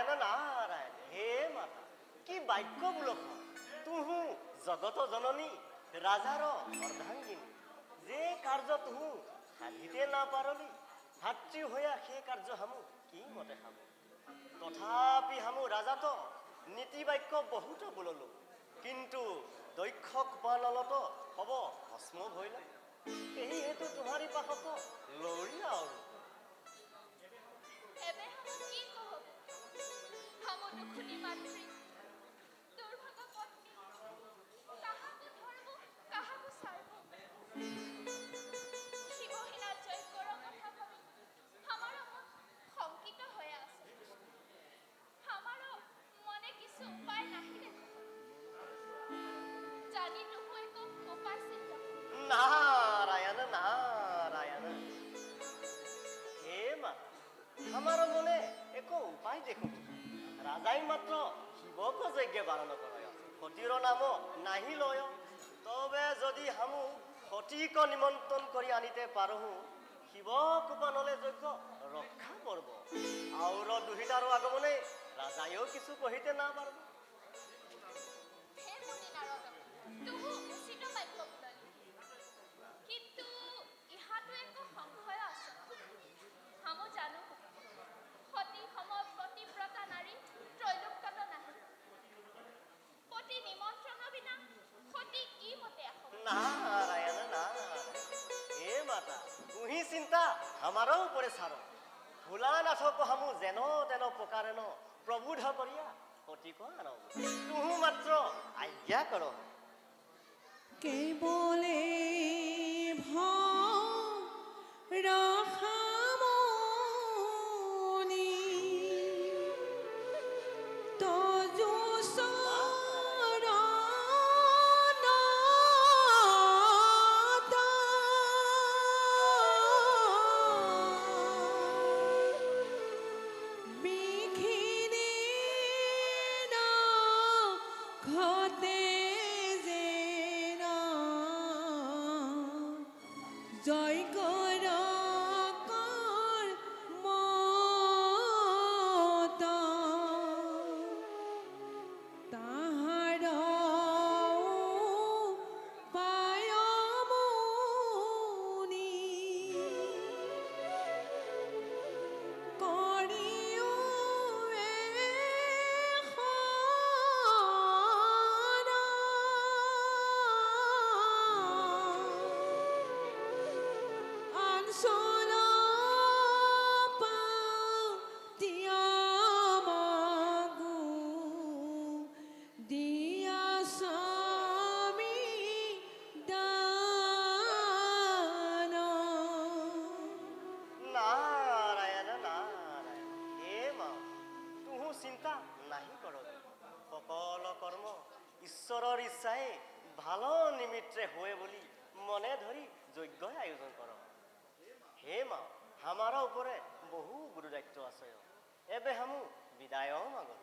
নাৰায়ণ নাৰায়ণ হে মাতা কি বাক্য বোলক তুহু জগত জননী ৰাজাৰ অৰ্ধাংগিনী যে কাৰ্য তুহু সাধিতে না পাৰলি ভাতৃ হইয়া সেই কাৰ্য হামু কি মতে হামু তথাপি হামু ৰাজাত নীতি বাক্য বহুত বোললো কিন্তু দক্ষ কপালত হব ভস্ম ভইল এই হেতু তোমারি পাশত লৰি আৰু এবে হামু কি কহব হামু দুখুনি মাতৃ দুর্ভাগ পত্নী কাহাকু ধরব কাহাকু সারব শিবহীনা যজ্ঞর কথা ভাবি আমার মন শঙ্কিত হয়ে আছে আমার মনে কিছু উপায় নাহিলে জানি নুহু এক উপায় চিন্তা নারায়ণ নারায়ণ হে মা আমার মনে এক উপায় দেখুন রাজাই মাত্র শিবক যজ্ঞ বারণ করয় সতীর নাম নাহি লয় তবে যদি হামু সতীক নিমন্ত্রণ করে আনিতে পারহু শিব কৃপানলে যজ্ঞ রক্ষা করব আউর দুহিতার আগমনে রাজায়ও কিছু কহিতে না পারব হে মুনি নারদ তুহু উচিত বাক্য বুলালি কিন্তু ইহাতো এক সংশয় আছে হামু জানো সতী সম প্ৰতিব্ৰতা নাৰী ত্ৰৈলোক্যত নাহি পতি নিমন্ত্ৰণ বিনা সতী কি মতে আহব नारायण नारायण हे माता तुही चिंता हमारो ऊपरे सारो भोलानाथ को हमू जेनो तेनो प्रकारेन प्रबुध करिया सती को आनो तुहु मात्र आज्ञा करो केवले জয় কর মত তাহার পায় মুনি করিও नारायण नारायण हे माँ तुहु चिंता नहीं करो सकल कर्म ईश्वरर इच्छाए भालो निमित्ते हुए बोली मने धरी यज्ञ आयोजन करो हे माँ हमारा ऊपरे बहु गुरु दायित्व आछे एबे हमू विदाय मागो